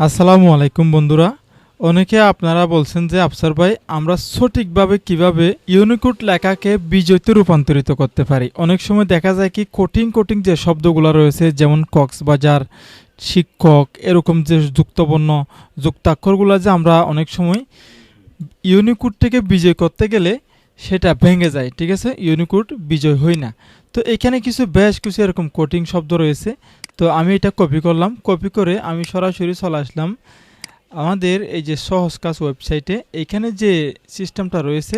আসসালামু আলাইকুম বন্ধুরা। অনেকে আপনারা বলছেন যে আফসার ভাই আমরা সঠিকভাবে কিভাবে ইউনিকোড লেখাকে বিজয়তে রূপান্তরিত করতে পারি। অনেক সময় দেখা যায় কি কঠিন কঠিন যে শব্দগুলো রয়েছে যেমন কক্সবাজার, শিক্ষক, এরকম যে যুক্তবর্ণ যুক্তাক্ষরগুলো যে আমরা অনেক সময় ইউনিকোড থেকে বিজয় করতে গেলে সেটা ভেঙে যায়, ঠিক আছে, ইউনিকোড বিজয় হয় না। তো এখানে বেশ কিছু এরকম কঠিন শব্দ রয়েছে। তো আমি এটা কপি করলাম, কপি করে আমি সরাসরি চলে আসলাম আমাদের এই যে সহজ কাজ ওয়েবসাইটে। এখানে যে সিস্টেমটা রয়েছে,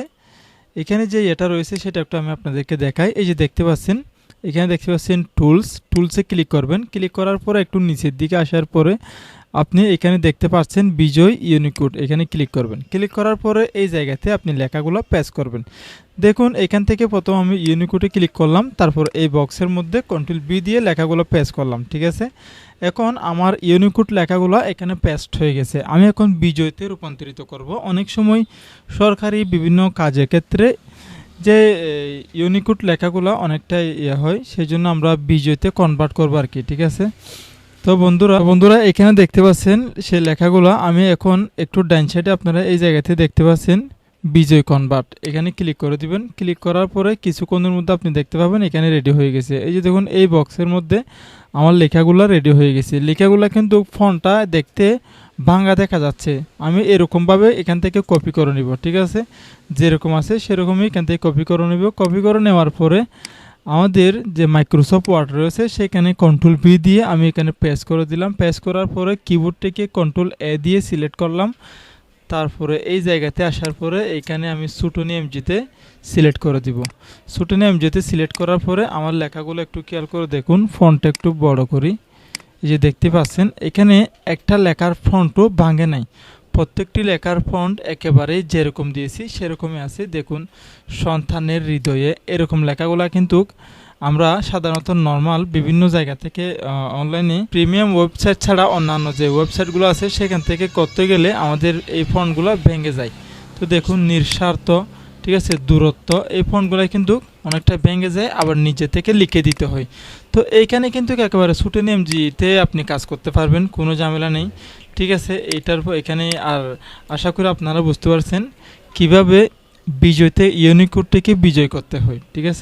এখানে যে এটা রয়েছে সেটা একটু আমি আপনাদেরকে দেখাই। এই যে দেখতে পাচ্ছেন, এখানে দেখতে পাচ্ছেন টুলসে ক্লিক করবেন। ক্লিক করার পরে একটু নিচের দিকে আসার পরে আপনি এখানে দেখতে পাচ্ছেন বিজয় ইউনিকোড, এখানে ক্লিক করবেন। ক্লিক করার পরে এই জায়গাতে আপনি লেখাগুলো পেস্ট করবেন। দেখুন এখান থেকে প্রথম আমি ইউনিকোডে ক্লিক করলাম, তারপর এই বক্সের মধ্যে কন্ট্রোল বি দিয়ে লেখাগুলো পেস্ট করলাম, ঠিক আছে। এখন আমার ইউনিকোড লেখাগুলো এখানে পেস্ট হয়ে গেছে। আমি এখন বিজয়তে রূপান্তরিত করব। অনেক সময় সরকারি বিভিন্ন কাজের ক্ষেত্রে যে ইউনিকোড লেখাগুলো অনেকটাই হয়, সেই জন্য আমরা বিজয়তে কনভার্ট করবো আর কি, ঠিক আছে। তো বন্ধুরা এখানে দেখতে পাচ্ছেন সেই লেখাগুলো আমি এখন একটু ডান সাইডে আপনারা এই জায়গাতে দেখতে পাচ্ছেন বিজয় কনভার্ট, এখানে ক্লিক করে দিবেন। ক্লিক করার পরে কিছুক্ষণের মধ্যে আপনি দেখতে পাবেন এখানে রেডি হয়ে গেছে। এই যে দেখুন এই বক্সের মধ্যে আমার লেখাগুলো রেডি হয়ে গেছে। লেখাগুলো কিন্তু ফন্টটা দেখতে ভাঙা দেখা যাচ্ছে। আমি এরকমভাবে এখান থেকে কপি করে নিব, ঠিক আছে, যেরকম আছে সেরকমই এখান থেকে কপি করে নিব। কপি করে নেওয়ার পরে আমাদের যে মাইক্রোসফট ওয়ার্ড রয়েছে সেখানে কন্ট্রোল ভি দিয়ে আমি এখানে পেস্ট করে দিলাম। পেস্ট করার পরে কিবোর্ড থেকে কন্ট্রোল এ দিয়ে সিলেক্ট করলাম। তারপরে এই জায়গাতে আসার পরে এখানে আমি সুটনি এমজিতে সিলেক্ট করে দিব। সুটনি এমজিতে সিলেক্ট করার পরে আমার লেখাগুলো একটু খেয়াল করে দেখুন, ফন্টটা একটু বড় করি। এই যে দেখতে পাচ্ছেন এখানে একটা লেখার ফন্টও ভাঙে নাই, প্রত্যেকটি লেখার ফন্ট একেবারে যেরকম দিয়েছি সেরকমই আছে। দেখুন সন্তানের হৃদয়ে, এরকম লেখাগুলা কিন্তু আমরা সাধারণত নর্মাল বিভিন্ন জায়গা থেকে অনলাইনে প্রিমিয়াম ওয়েবসাইট ছাড়া অন্যান্য যে ওয়েবসাইটগুলো আছে সেখান থেকে করতে গেলে আমাদের এই ফন্টগুলো ভেঙে যায়। তো দেখুন নিঃস্বার্থ, ঠিক আছে, দূরত্ব, এই ফন্টগুলো কিন্তু অনেকটা ভেঙে যায়, আবার নিচে থেকে লিখে দিতে হয়। তো এইখানে কিন্তু একেবারে সুটেন এমজিতে আপনি কাজ করতে পারবেন, কোনো ঝামেলা নেই, ঠিক আছে। এইটার এখানে আর আশা করি আপনারা বুঝতে পারছেন কিভাবে বিজয়তে ইউনিকোডটিকে বিজয় করতে হয়, ঠিক আছে।